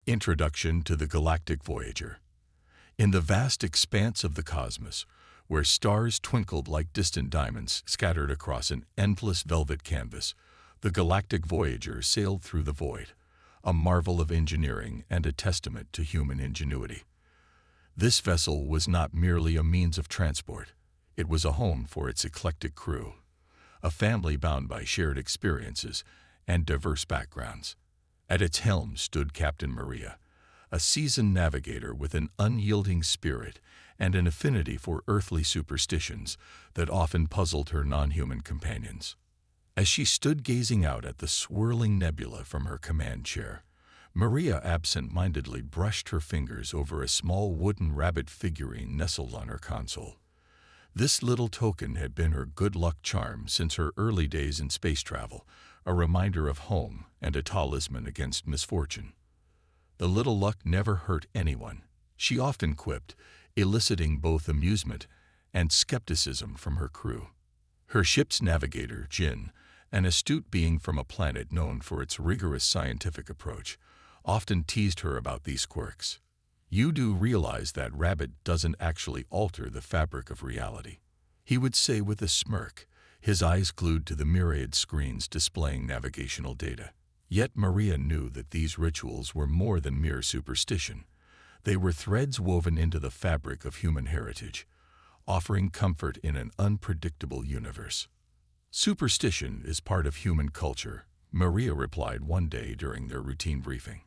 Introduction to the Galactic Voyager. In the vast expanse of the cosmos, where stars twinkled like distant diamonds scattered across an endless velvet canvas, the Galactic Voyager sailed through the void, a marvel of engineering and a testament to human ingenuity. This vessel was not merely a means of transport. It was a home for its eclectic crew, a family bound by shared experiences and diverse backgrounds. At its helm stood Captain Maria, a seasoned navigator with an unyielding spirit and an affinity for earthly superstitions that often puzzled her non-human companions. As she stood gazing out at the swirling nebula from her command chair, Maria absent-mindedly brushed her fingers over a small wooden rabbit figurine nestled on her console. This little token had been her good luck charm since her early days in space travel, a reminder of home and a talisman against misfortune. The little luck never hurt anyone, she often quipped, eliciting both amusement and skepticism from her crew. Her ship's navigator, Jin, an astute being from a planet known for its rigorous scientific approach, often teased her about these quirks. "You do realize that rabbit doesn't actually alter the fabric of reality," he would say with a smirk, his eyes glued to the myriad screens displaying navigational data. Yet Maria knew that these rituals were more than mere superstition. They were threads woven into the fabric of human heritage, offering comfort in an unpredictable universe. "Superstition is part of human culture," Maria replied one day during their routine briefing.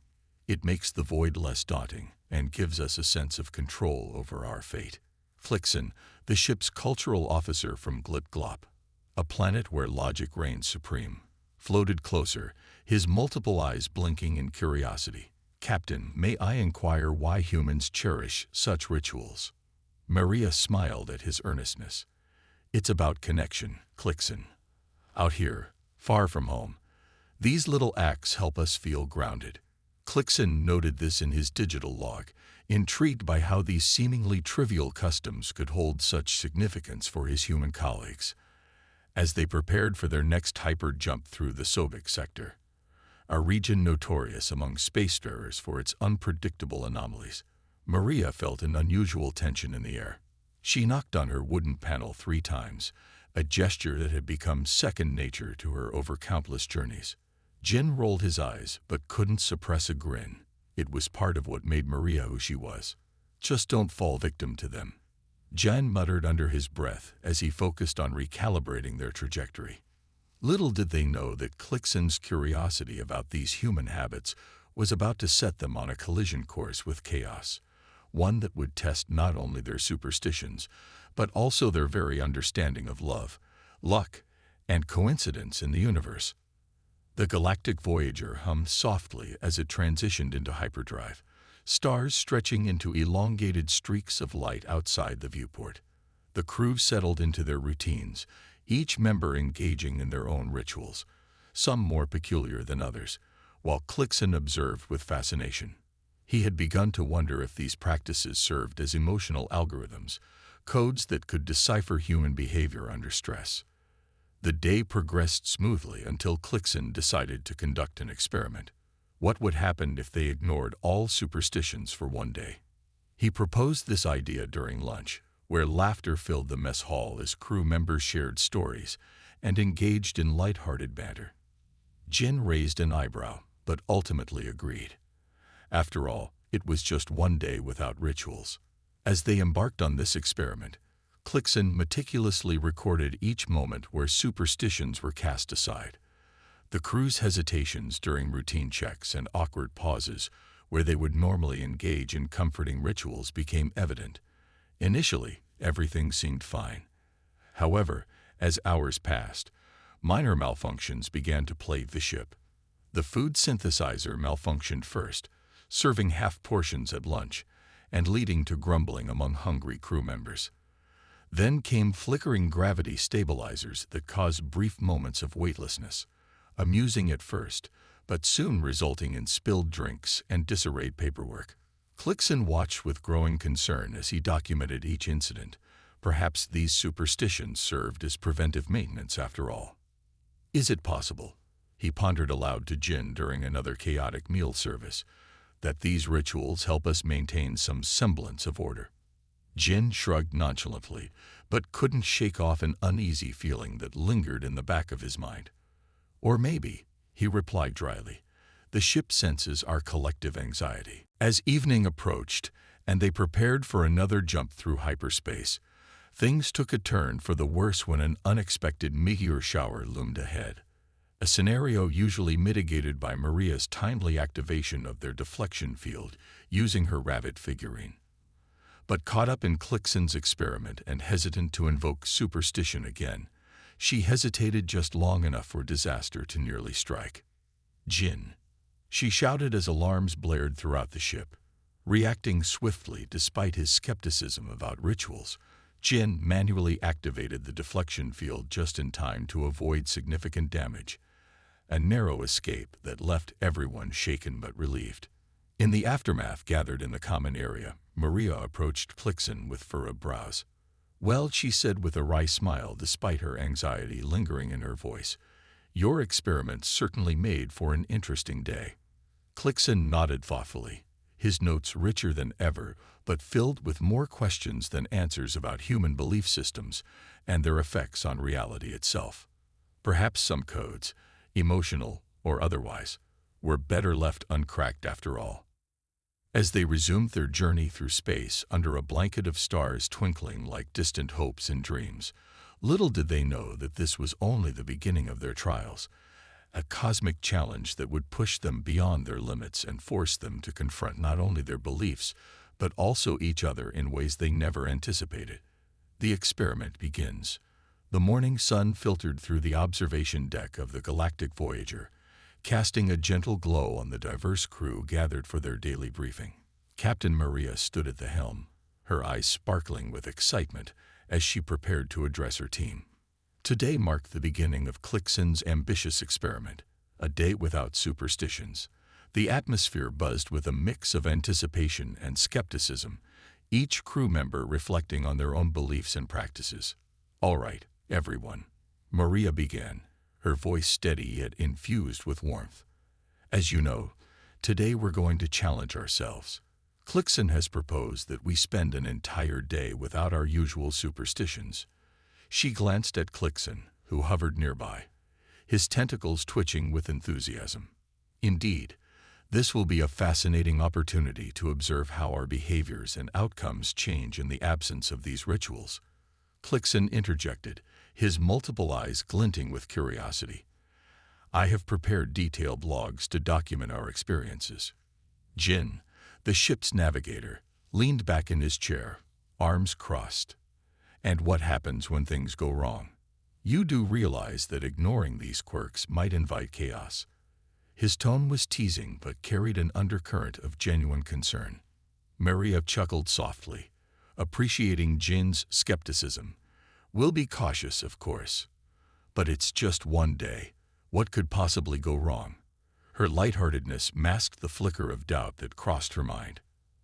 "It makes the void less daunting and gives us a sense of control over our fate." Flixen, the ship's cultural officer from Glip-Glop, a planet where logic reigns supreme, floated closer, his multiple eyes blinking in curiosity. "Captain, may I inquire why humans cherish such rituals?" Maria smiled at his earnestness. "It's about connection, Flixen. Out here, far from home, these little acts help us feel grounded." Flixen noted this in his digital log, intrigued by how these seemingly trivial customs could hold such significance for his human colleagues. As they prepared for their next hyper jump through the Sobek sector, a region notorious among spacefarers for its unpredictable anomalies, Maria felt an unusual tension in the air. She knocked on her wooden panel 3 times, a gesture that had become second nature to her over countless journeys. Jin rolled his eyes but couldn't suppress a grin. It was part of what made Maria who she was. "Just don't fall victim to them," Jin muttered under his breath as he focused on recalibrating their trajectory. Little did they know that Flixen's curiosity about these human habits was about to set them on a collision course with chaos, one that would test not only their superstitions, but also their very understanding of love, luck, and coincidence in the universe. The Galactic Voyager hummed softly as it transitioned into hyperdrive, stars stretching into elongated streaks of light outside the viewport. The crew settled into their routines, each member engaging in their own rituals, some more peculiar than others, while Flixen observed with fascination. He had begun to wonder if these practices served as emotional algorithms, codes that could decipher human behavior under stress. The day progressed smoothly until Flixen decided to conduct an experiment. What would happen if they ignored all superstitions for one day? He proposed this idea during lunch, where laughter filled the mess hall as crew members shared stories and engaged in light-hearted banter. Jin raised an eyebrow, but ultimately agreed. After all, it was just one day without rituals. As they embarked on this experiment, Flixen meticulously recorded each moment where superstitions were cast aside. The crew's hesitations during routine checks and awkward pauses where they would normally engage in comforting rituals became evident. Initially, everything seemed fine. However, as hours passed, minor malfunctions began to plague the ship. The food synthesizer malfunctioned first, serving half portions at lunch and leading to grumbling among hungry crew members. Then came flickering gravity stabilizers that caused brief moments of weightlessness, amusing at first, but soon resulting in spilled drinks and disarrayed paperwork. Flixen watched with growing concern as he documented each incident. Perhaps these superstitions served as preventive maintenance after all. "Is it possible?" he pondered aloud to Jin during another chaotic meal service. that these rituals help us maintain some semblance of order. Jin shrugged nonchalantly, but couldn't shake off an uneasy feeling that lingered in the back of his mind. Or maybe, he replied dryly, the ship senses our collective anxiety. As evening approached, and they prepared for another jump through hyperspace, things took a turn for the worse when an unexpected meteor shower loomed ahead. A scenario usually mitigated by Maria's timely activation of their deflection field using her rabbit figurine. But caught up in Clixon's experiment and hesitant to invoke superstition again, she hesitated just long enough for disaster to nearly strike. Jin, she shouted as alarms blared throughout the ship. Reacting swiftly despite his skepticism about rituals, Jin manually activated the deflection field just in time to avoid significant damage, a narrow escape that left everyone shaken but relieved. In the aftermath gathered in the common area, Maria approached Clixon with furrowed brows. "Well," she said with a wry smile despite her anxiety lingering in her voice, "your experiment certainly made for an interesting day." Clixon nodded thoughtfully, his notes richer than ever, but filled with more questions than answers about human belief systems and their effects on reality itself. Perhaps some codes, emotional or otherwise, were better left uncracked after all. As they resumed their journey through space under a blanket of stars twinkling like distant hopes and dreams, little did they know that this was only the beginning of their trials, a cosmic challenge that would push them beyond their limits and force them to confront not only their beliefs, but also each other in ways they never anticipated. The experiment begins. The morning sun filtered through the observation deck of the Galactic Voyager, casting a gentle glow on the diverse crew gathered for their daily briefing. Captain Maria stood at the helm, her eyes sparkling with excitement as she prepared to address her team. Today marked the beginning of Clixon's ambitious experiment, a day without superstitions. The atmosphere buzzed with a mix of anticipation and skepticism, each crew member reflecting on their own beliefs and practices. "All right, everyone," Maria began, her voice steady yet infused with warmth. "As you know, today we're going to challenge ourselves. Clixon has proposed that we spend an entire day without our usual superstitions." She glanced at Clixon, who hovered nearby, his tentacles twitching with enthusiasm. "Indeed, this will be a fascinating opportunity to observe how our behaviors and outcomes change in the absence of these rituals." Clixon interjected, his multiple eyes glinting with curiosity. "I have prepared detailed logs to document our experiences." Jin, the ship's navigator, leaned back in his chair, arms crossed. "And what happens when things go wrong? You do realize that ignoring these quirks might invite chaos." His tone was teasing but carried an undercurrent of genuine concern. Maria chuckled softly, appreciating Jin's skepticism. "We'll be cautious, of course. But it's just one day. What could possibly go wrong?" Her lightheartedness masked the flicker of doubt that crossed her mind.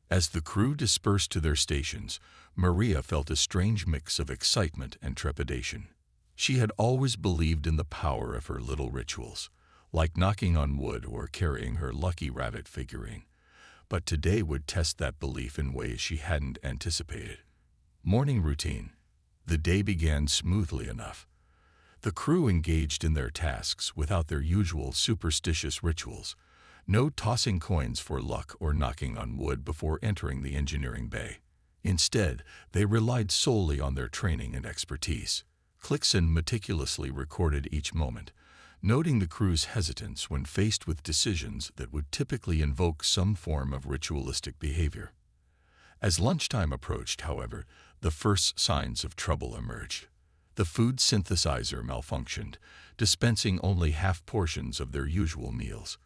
As the crew dispersed to their stations, Maria felt a strange mix of excitement and trepidation. She had always believed in the power of her little rituals, like knocking on wood or carrying her lucky rabbit figurine. But today would test that belief in ways she hadn't anticipated. Morning routine. The day began smoothly enough. The crew engaged in their tasks without their usual superstitious rituals. No tossing coins for luck or knocking on wood before entering the engineering bay. Instead, they relied solely on their training and expertise. Clixon meticulously recorded each moment, noting the crew's hesitance when faced with decisions that would typically invoke some form of ritualistic behavior. As lunchtime approached, however, the first signs of trouble emerged. The food synthesizer malfunctioned, dispensing only half portions of their usual meals.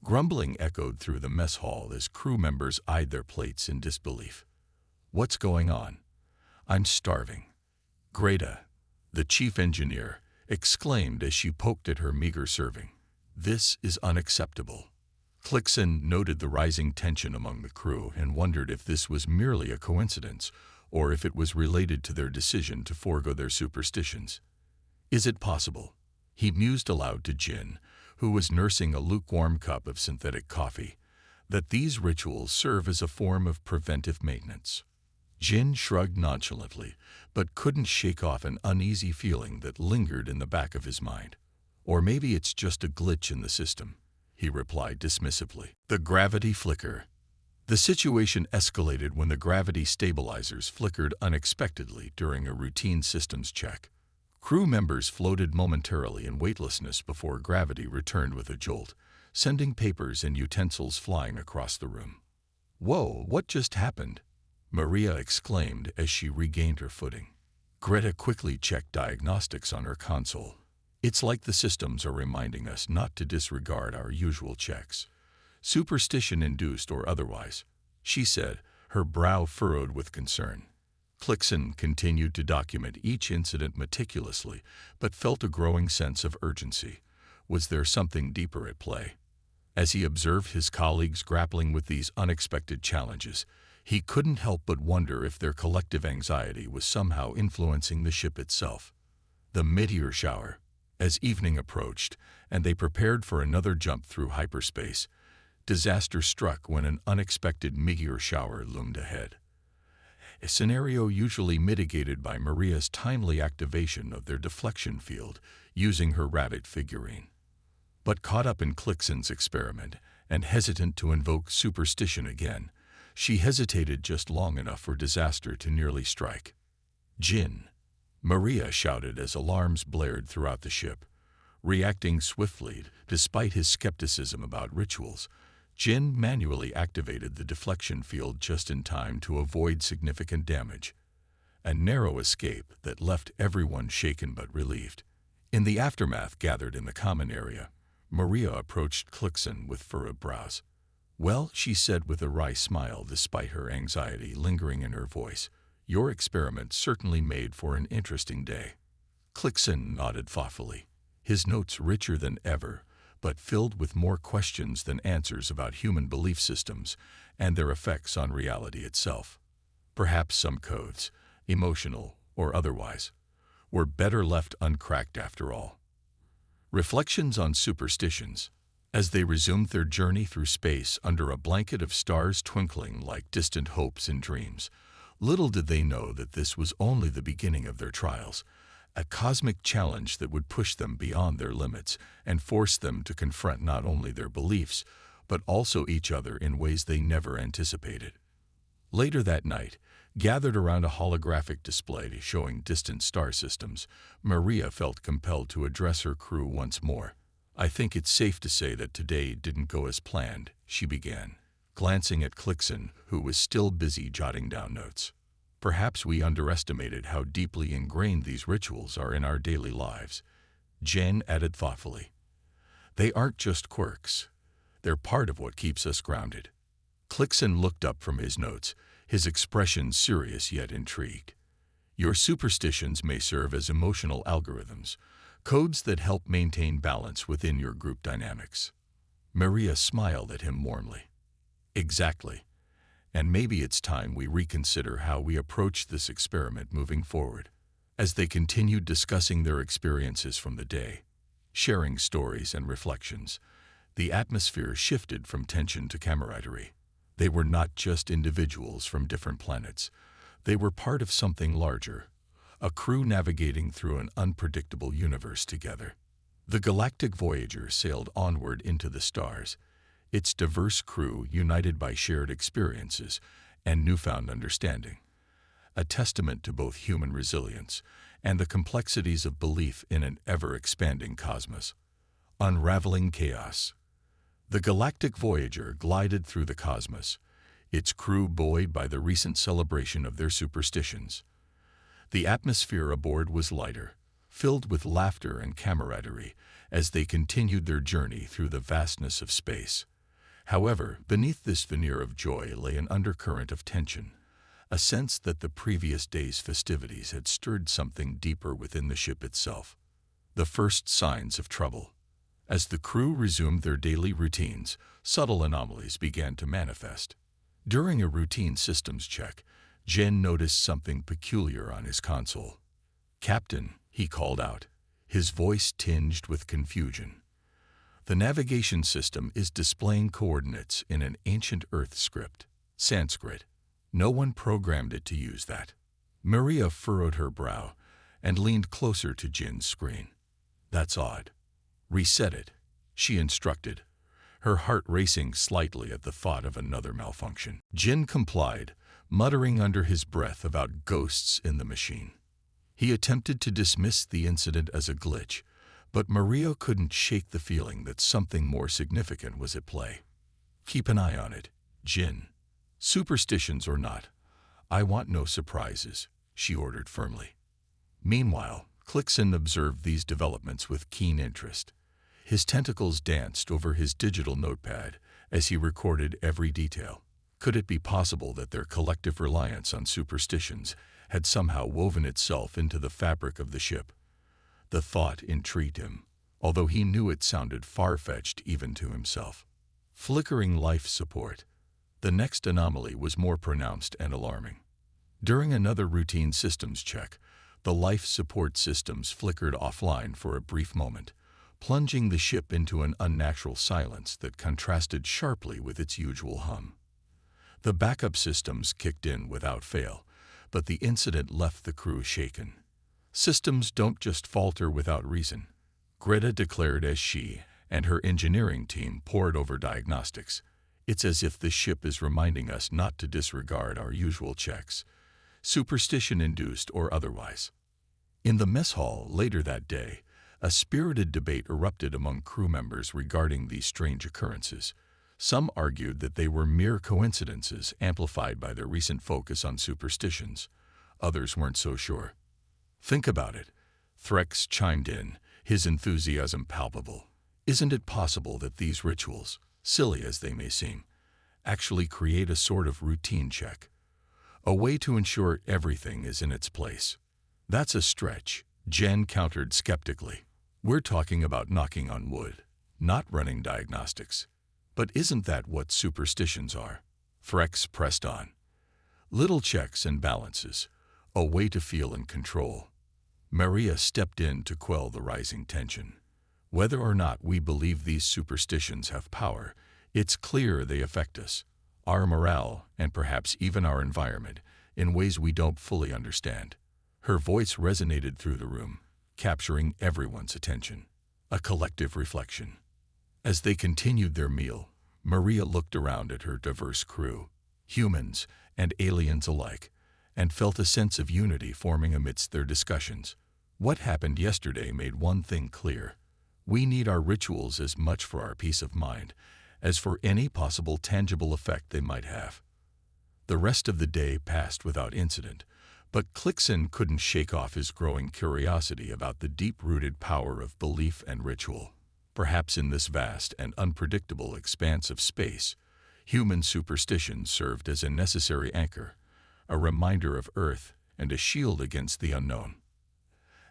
Grumbling echoed through the mess hall as crew members eyed their plates in disbelief. "What's going on? I'm starving." Greta, the chief engineer, exclaimed as she poked at her meager serving. "This is unacceptable." Clixon noted the rising tension among the crew and wondered if this was merely a coincidence or if it was related to their decision to forego their superstitions. "Is it possible?" he mused aloud to Jin, who was nursing a lukewarm cup of synthetic coffee, that these rituals serve as a form of preventive maintenance. Jin shrugged nonchalantly, but couldn't shake off an uneasy feeling that lingered in the back of his mind. Or maybe it's just a glitch in the system, he replied dismissively. The gravity flicker. The situation escalated when the gravity stabilizers flickered unexpectedly during a routine systems check. Crew members floated momentarily in weightlessness before gravity returned with a jolt, sending papers and utensils flying across the room. "Whoa, what just happened?" Maria exclaimed as she regained her footing. Greta quickly checked diagnostics on her console. "It's like the systems are reminding us not to disregard our usual checks, superstition-induced or otherwise," she said, her brow furrowed with concern. Clixon continued to document each incident meticulously, but felt a growing sense of urgency. Was there something deeper at play? As he observed his colleagues grappling with these unexpected challenges, he couldn't help but wonder if their collective anxiety was somehow influencing the ship itself. The meteor shower. As evening approached, and they prepared for another jump through hyperspace, disaster struck when an unexpected meteor shower loomed ahead. A scenario usually mitigated by Maria's timely activation of their deflection field using her rabbit figurine. But caught up in Clixon's experiment and hesitant to invoke superstition again, she hesitated just long enough for disaster to nearly strike. "Jin!" Maria shouted as alarms blared throughout the ship. Reacting swiftly, despite his skepticism about rituals, Jin manually activated the deflection field just in time to avoid significant damage. A narrow escape that left everyone shaken but relieved. In the aftermath gathered in the common area, Maria approached Clixon with furrowed brows. "Well," she said with a wry smile despite her anxiety lingering in her voice, "your experiment certainly made for an interesting day." Clixon nodded thoughtfully, his notes richer than ever, but filled with more questions than answers about human belief systems and their effects on reality itself. Perhaps some codes, emotional or otherwise, were better left uncracked after all. Reflections on Superstitions. As they resumed their journey through space under a blanket of stars twinkling like distant hopes and dreams, little did they know that this was only the beginning of their trials, a cosmic challenge that would push them beyond their limits and force them to confront not only their beliefs, but also each other in ways they never anticipated. Later that night, gathered around a holographic display showing distant star systems, Maria felt compelled to address her crew once more. "I think it's safe to say that today didn't go as planned," she began, glancing at Clixon, who was still busy jotting down notes. "Perhaps we underestimated how deeply ingrained these rituals are in our daily lives," Jen added thoughtfully. "They aren't just quirks. They're part of what keeps us grounded." Clixon looked up from his notes, his expression serious yet intrigued. "Your superstitions may serve as emotional algorithms, codes that help maintain balance within your group dynamics." Maria smiled at him warmly. "Exactly. And maybe it's time we reconsider how we approach this experiment moving forward." As they continued discussing their experiences from the day, sharing stories and reflections, the atmosphere shifted from tension to camaraderie. They were not just individuals from different planets. They were part of something larger, a crew navigating through an unpredictable universe together. The galactic Voyager sailed onward into the stars, its diverse crew united by shared experiences and newfound understanding, a testament to both human resilience and the complexities of belief in an ever-expanding cosmos. Unraveling chaos. The galactic Voyager glided through the cosmos, its crew buoyed by the recent celebration of their superstitions. The atmosphere aboard was lighter, filled with laughter and camaraderie as they continued their journey through the vastness of space. However, beneath this veneer of joy lay an undercurrent of tension, a sense that the previous day's festivities had stirred something deeper within the ship itself. The first signs of trouble. As the crew resumed their daily routines, subtle anomalies began to manifest. During a routine systems check, Jen noticed something peculiar on his console. "Captain," he called out, his voice tinged with confusion. The navigation system is displaying coordinates in an ancient Earth script, Sanskrit. No one programmed it to use that. Maria furrowed her brow and leaned closer to Jin's screen. That's odd. Reset it, she instructed, her heart racing slightly at the thought of another malfunction. Jin complied, muttering under his breath about ghosts in the machine. He attempted to dismiss the incident as a glitch, but Maria couldn't shake the feeling that something more significant was at play. Keep an eye on it, Jin. Superstitions or not, I want no surprises, she ordered firmly. Meanwhile, Clixon observed these developments with keen interest. His tentacles danced over his digital notepad as he recorded every detail. Could it be possible that their collective reliance on superstitions had somehow woven itself into the fabric of the ship? The thought intrigued him, although he knew it sounded far-fetched even to himself. Flickering life support. The next anomaly was more pronounced and alarming. During another routine systems check, the life support systems flickered offline for a brief moment, plunging the ship into an unnatural silence that contrasted sharply with its usual hum. The backup systems kicked in without fail, but the incident left the crew shaken. Systems don't just falter without reason, Greta declared as she and her engineering team pored over diagnostics. It's as if the ship is reminding us not to disregard our usual checks, superstition-induced or otherwise. In the mess hall later that day, a spirited debate erupted among crew members regarding these strange occurrences. Some argued that they were mere coincidences amplified by their recent focus on superstitions. Others weren't so sure. Think about it, Threx chimed in, his enthusiasm palpable. Isn't it possible that these rituals, silly as they may seem, actually create a sort of routine check? A way to ensure everything is in its place. That's a stretch, Jen countered skeptically. We're talking about knocking on wood, not running diagnostics. But isn't that what superstitions are? Threx pressed on. Little checks and balances, a way to feel in control. Maria stepped in to quell the rising tension. Whether or not we believe these superstitions have power, it's clear they affect us, our morale, and perhaps even our environment, in ways we don't fully understand. Her voice resonated through the room, capturing everyone's attention. A collective reflection. As they continued their meal, Maria looked around at her diverse crew, humans and aliens alike, and felt a sense of unity forming amidst their discussions. What happened yesterday made one thing clear. We need our rituals as much for our peace of mind as for any possible tangible effect they might have. The rest of the day passed without incident, but Clixon couldn't shake off his growing curiosity about the deep-rooted power of belief and ritual. Perhaps in this vast and unpredictable expanse of space, human superstition served as a necessary anchor, a reminder of Earth and a shield against the unknown.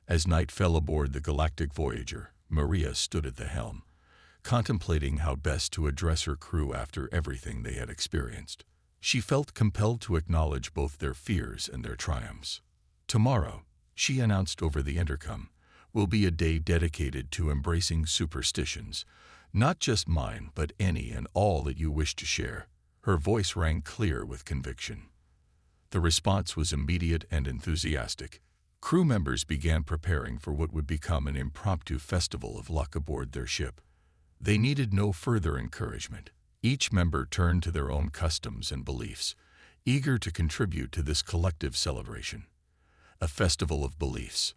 As night fell aboard the galactic Voyager, Maria stood at the helm, contemplating how best to address her crew after everything they had experienced. She felt compelled to acknowledge both their fears and their triumphs. Tomorrow, she announced over the intercom, will be a day dedicated to embracing superstitions, not just mine, but any and all that you wish to share. Her voice rang clear with conviction. The response was immediate and enthusiastic. Crew members began preparing for what would become an impromptu festival of luck aboard their ship. They needed no further encouragement. Each member turned to their own customs and beliefs, eager to contribute to this collective celebration. A festival of beliefs.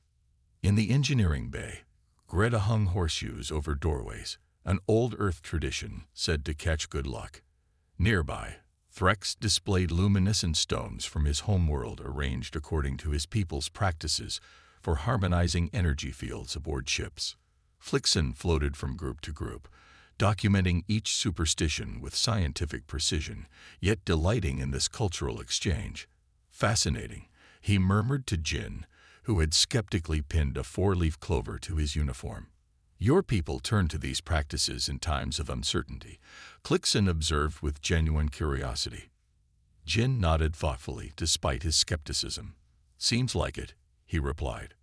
In the engineering bay, Greta hung horseshoes over doorways, an old Earth tradition said to catch good luck. Nearby, Threx displayed luminescent stones from his homeworld arranged according to his people's practices for harmonizing energy fields aboard ships. Flixen floated from group to group, documenting each superstition with scientific precision, yet delighting in this cultural exchange. Fascinating, he murmured to Jin, who had skeptically pinned a four-leaf clover to his uniform. Your people turn to these practices in times of uncertainty, Clixon observed with genuine curiosity. Jin nodded thoughtfully despite his skepticism. Seems like it, he replied.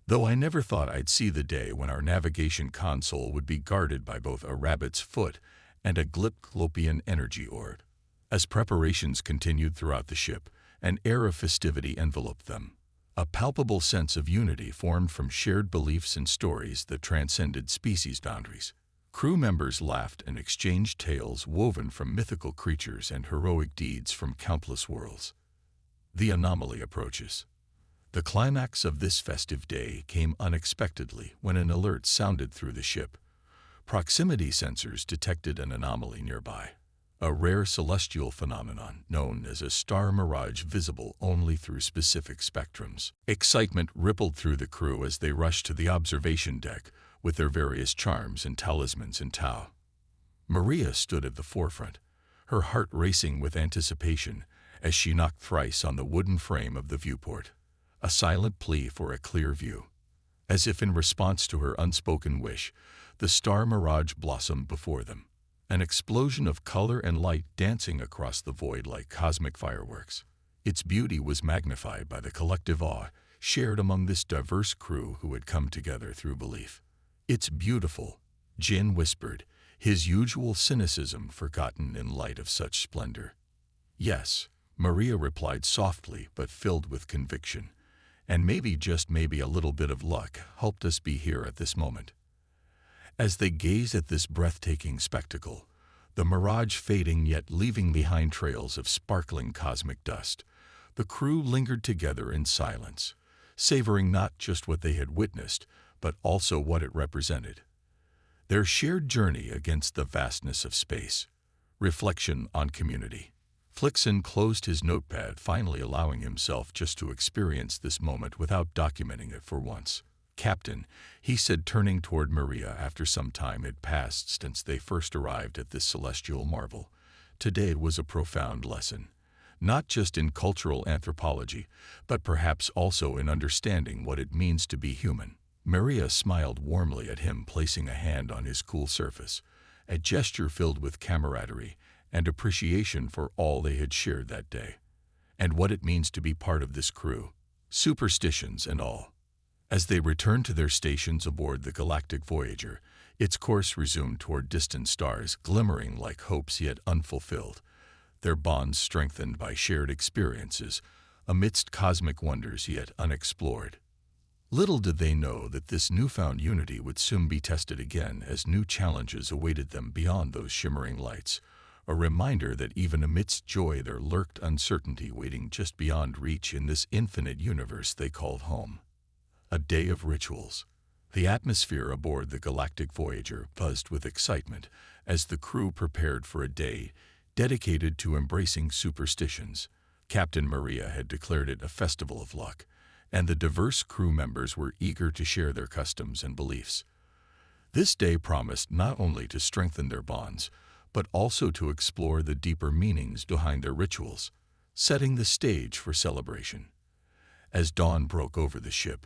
Though I never thought I'd see the day when our navigation console would be guarded by both a rabbit's foot and a Glipclopian energy orb. As preparations continued throughout the ship, an air of festivity enveloped them. A palpable sense of unity formed from shared beliefs and stories that transcended species boundaries. Crew members laughed and exchanged tales woven from mythical creatures and heroic deeds from countless worlds. The anomaly approaches. The climax of this festive day came unexpectedly when an alert sounded through the ship. Proximity sensors detected an anomaly nearby, a rare celestial phenomenon known as a star mirage visible only through specific spectrums. Excitement rippled through the crew as they rushed to the observation deck with their various charms and talismans in tow. Maria stood at the forefront, her heart racing with anticipation as she knocked thrice on the wooden frame of the viewport, a silent plea for a clear view. As if in response to her unspoken wish, the star mirage blossomed before them, an explosion of color and light dancing across the void like cosmic fireworks. Its beauty was magnified by the collective awe shared among this diverse crew who had come together through belief. "It's beautiful," Jin whispered, his usual cynicism forgotten in light of such splendor. "Yes," Maria replied softly but filled with conviction. "And maybe, just maybe, a little bit of luck helped us be here at this moment." As they gazed at this breathtaking spectacle, the mirage fading yet leaving behind trails of sparkling cosmic dust, the crew lingered together in silence, savoring not just what they had witnessed, but also what it represented. Their shared journey against the vastness of space. Reflection on community. Flixen closed his notepad, finally allowing himself just to experience this moment without documenting it for once. "Captain," he said, turning toward Maria after some time had passed since they first arrived at this celestial marvel. "Today was a profound lesson, not just in cultural anthropology, but perhaps also in understanding what it means to be human." Maria smiled warmly at him, placing a hand on his cool surface, a gesture filled with camaraderie and appreciation for all they had shared that day, and what it means to be part of this crew, superstitions and all. As they returned to their stations aboard the galactic Voyager, its course resumed toward distant stars glimmering like hopes yet unfulfilled, their bonds strengthened by shared experiences amidst cosmic wonders yet unexplored. Little did they know that this newfound unity would soon be tested again as new challenges awaited them beyond those shimmering lights, a reminder that even amidst joy there lurked uncertainty waiting just beyond reach in this infinite universe they called home. A day of rituals. The atmosphere aboard the galactic Voyager buzzed with excitement as the crew prepared for a day dedicated to embracing superstitions. Captain Maria had declared it a festival of luck, and the diverse crew members were eager to share their customs and beliefs. This day promised not only to strengthen their bonds, but also to explore the deeper meanings behind their rituals, setting the stage for celebration. As dawn broke over the ship,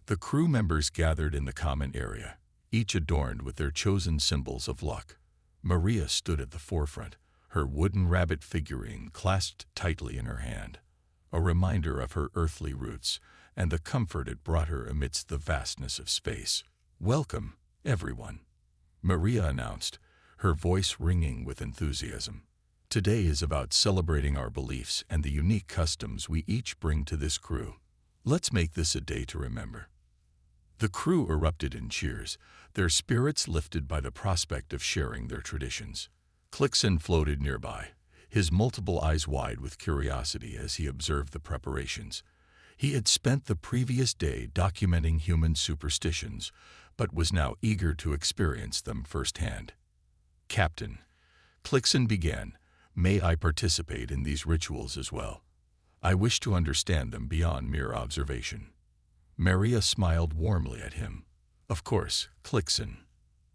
the crew members gathered in the common area, each adorned with their chosen symbols of luck. Maria stood at the forefront, her wooden rabbit figurine clasped tightly in her hand, a reminder of her earthly roots and the comfort it brought her amidst the vastness of space. "Welcome, everyone," Maria announced, her voice ringing with enthusiasm. "Today is about celebrating our beliefs and the unique customs we each bring to this crew. Let's make this a day to remember." The crew erupted in cheers, their spirits lifted by the prospect of sharing their traditions. Clixon floated nearby, his multiple eyes wide with curiosity as he observed the preparations. He had spent the previous day documenting human superstitions, but was now eager to experience them firsthand. "Captain," Clixon began, "may I participate in these rituals as well? I wish to understand them beyond mere observation." Maria smiled warmly at him. "Of course, Clixon.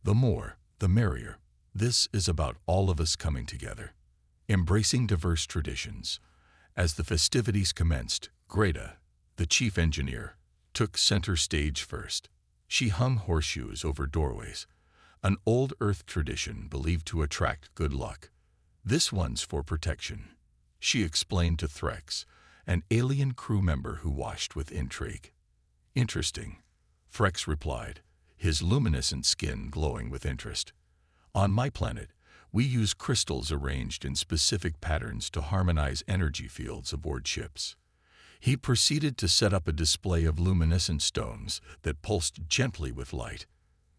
The more, the merrier. This is about all of us coming together, embracing diverse traditions." As the festivities commenced, Greta, the chief engineer, took center stage first. She hung horseshoes over doorways, an old Earth tradition believed to attract good luck. "This one's for protection," she explained to Threx, an alien crew member who watched with intrigue. "Interesting. Frex replied, his luminescent skin glowing with interest. On my planet, we use crystals arranged in specific patterns to harmonize energy fields aboard ships. He proceeded to set up a display of luminescent stones that pulsed gently with light.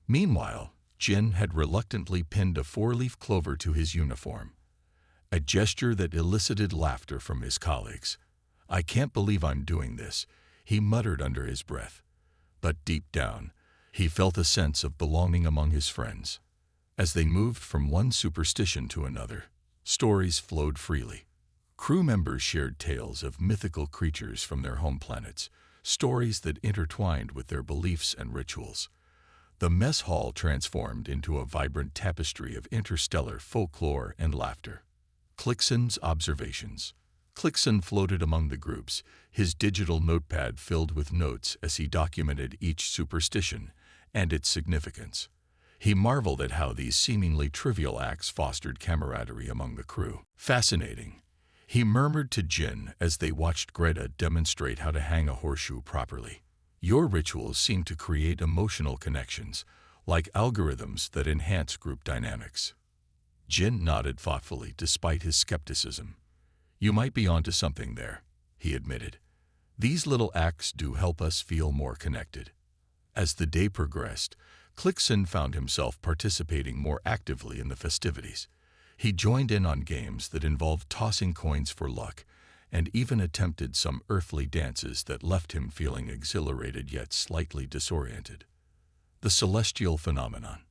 Meanwhile, Jin had reluctantly pinned a four-leaf clover to his uniform, a gesture that elicited laughter from his colleagues. "I can't believe I'm doing this," he muttered under his breath. But deep down, he felt a sense of belonging among his friends. As they moved from one superstition to another, stories flowed freely. Crew members shared tales of mythical creatures from their home planets, stories that intertwined with their beliefs and rituals. The mess hall transformed into a vibrant tapestry of interstellar folklore and laughter. Clixon's observations. Clixon floated among the groups, his digital notepad filled with notes as he documented each superstition and its significance. He marveled at how these seemingly trivial acts fostered camaraderie among the crew. "Fascinating," he murmured to Jin as they watched Greta demonstrate how to hang a horseshoe properly. "Your rituals seem to create emotional connections, like algorithms that enhance group dynamics." Jin nodded thoughtfully despite his skepticism. "You might be onto something there," he admitted. "These little acts do help us feel more connected." As the day progressed, Clixon found himself participating more actively in the festivities. He joined in on games that involved tossing coins for luck, and even attempted some earthly dances that left him feeling exhilarated yet slightly disoriented. The celestial phenomenon.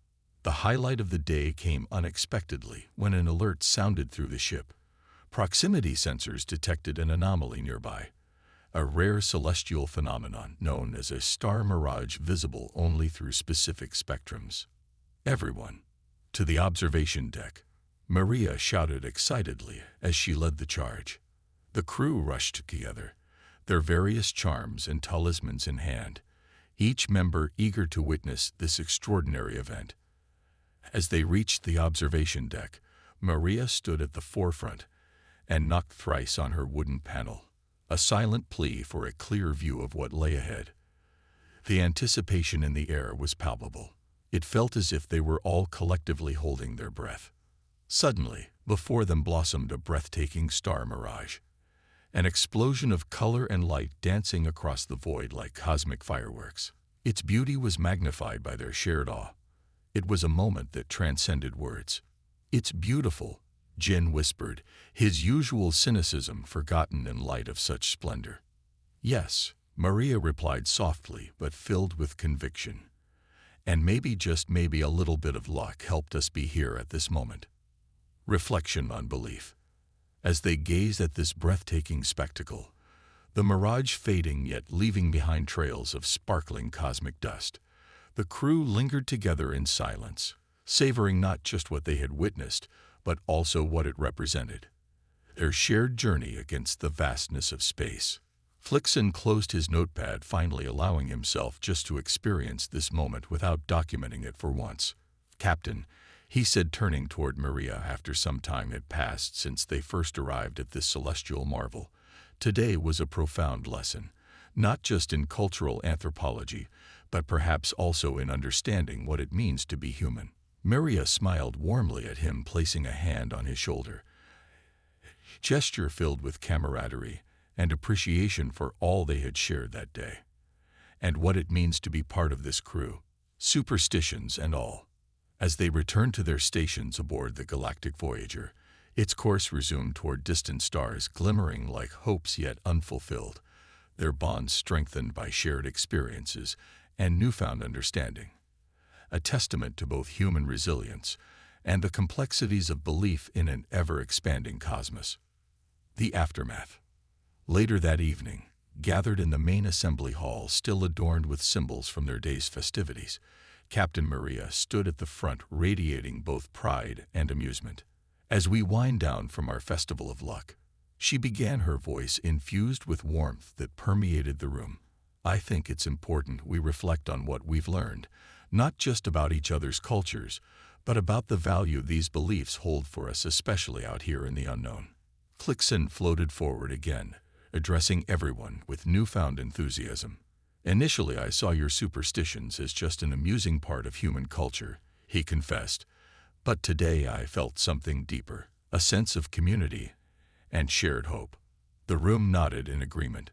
The highlight of the day came unexpectedly when an alert sounded through the ship. Proximity sensors detected an anomaly nearby, a rare celestial phenomenon known as a star mirage visible only through specific spectrums. "Everyone, to the observation deck," Maria shouted excitedly as she led the charge. The crew rushed together, their various charms and talismans in hand, each member eager to witness this extraordinary event. As they reached the observation deck, Maria stood at the forefront and knocked thrice on her wooden panel, a silent plea for a clear view of what lay ahead. The anticipation in the air was palpable. It felt as if they were all collectively holding their breath. Suddenly, before them blossomed a breathtaking star mirage, an explosion of color and light dancing across the void like cosmic fireworks. Its beauty was magnified by their shared awe. It was a moment that transcended words. "It's beautiful," Jin whispered, his usual cynicism forgotten in light of such splendor. "Yes," Maria replied softly but filled with conviction. "And maybe, just maybe, a little bit of luck helped us be here at this moment." Reflection on belief. As they gazed at this breathtaking spectacle, the mirage fading yet leaving behind trails of sparkling cosmic dust, the crew lingered together in silence, savoring not just what they had witnessed, but also what it represented. Their shared journey against the vastness of space. Clixon closed his notepad, finally allowing himself just to experience this moment without documenting it for once. "Captain," he said, turning toward Maria after some time had passed since they first arrived at this celestial marvel, "today was a profound lesson, not just in cultural anthropology, but perhaps also in understanding what it means to be human." Maria smiled warmly at him, placing a hand on his shoulder, a gesture filled with camaraderie and appreciation for all they had shared that day, and what it means to be part of this crew, superstitions and all. As they returned to their stations aboard the galactic Voyager, its course resumed toward distant stars glimmering like hopes yet unfulfilled, their bonds strengthened by shared experiences and newfound understanding, a testament to both human resilience and the complexities of belief in an ever-expanding cosmos. The aftermath. Later that evening, gathered in the main assembly hall still adorned with symbols from their day's festivities, Captain Maria stood at the front radiating both pride and amusement. "As we wind down from our festival of luck," she began, her voice infused with warmth that permeated the room, "I think it's important we reflect on what we've learned, not just about each other's cultures, but about the value these beliefs hold for us, especially out here in the unknown." Clixon floated forward again, addressing everyone with newfound enthusiasm. Initially, I saw your superstitions as just an amusing part of human culture, he confessed. But today I felt something deeper, a sense of community and shared hope. The room nodded in agreement.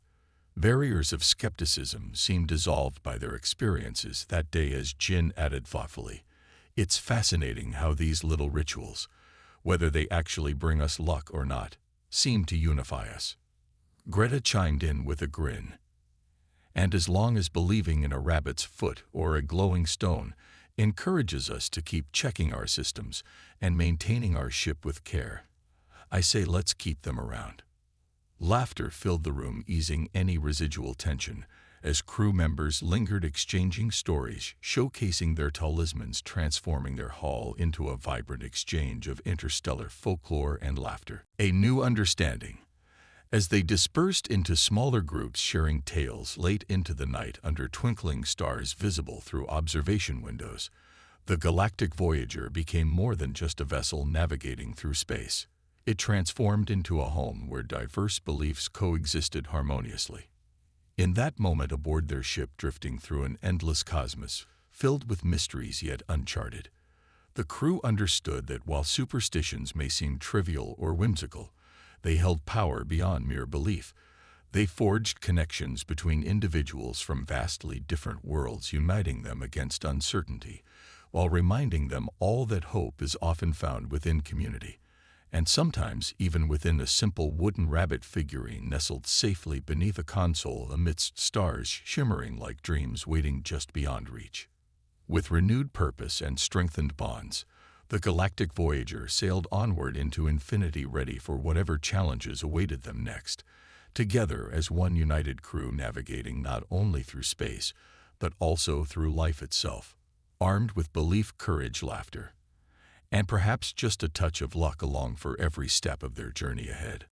Barriers of skepticism seemed dissolved by their experiences that day as Jin added thoughtfully. It's fascinating how these little rituals, whether they actually bring us luck or not, seem to unify us. Greta chimed in with a grin. And as long as believing in a rabbit's foot or a glowing stone encourages us to keep checking our systems and maintaining our ship with care, I say let's keep them around. Laughter filled the room, easing any residual tension, as crew members lingered exchanging stories, showcasing their talismans, transforming their hall into a vibrant exchange of interstellar folklore and laughter. A new understanding. As they dispersed into smaller groups sharing tales late into the night under twinkling stars visible through observation windows, the Galactic Voyager became more than just a vessel navigating through space. It transformed into a home where diverse beliefs coexisted harmoniously. In that moment aboard their ship drifting through an endless cosmos, filled with mysteries yet uncharted, the crew understood that while superstitions may seem trivial or whimsical, they held power beyond mere belief. They forged connections between individuals from vastly different worlds, uniting them against uncertainty, while reminding them all that hope is often found within community, and sometimes even within a simple wooden rabbit figurine nestled safely beneath a console amidst stars shimmering like dreams waiting just beyond reach. With renewed purpose and strengthened bonds, the Galactic Voyager sailed onward into infinity, ready for whatever challenges awaited them next, together as one united crew navigating not only through space, but also through life itself, armed with belief, courage, laughter, and perhaps just a touch of luck along for every step of their journey ahead.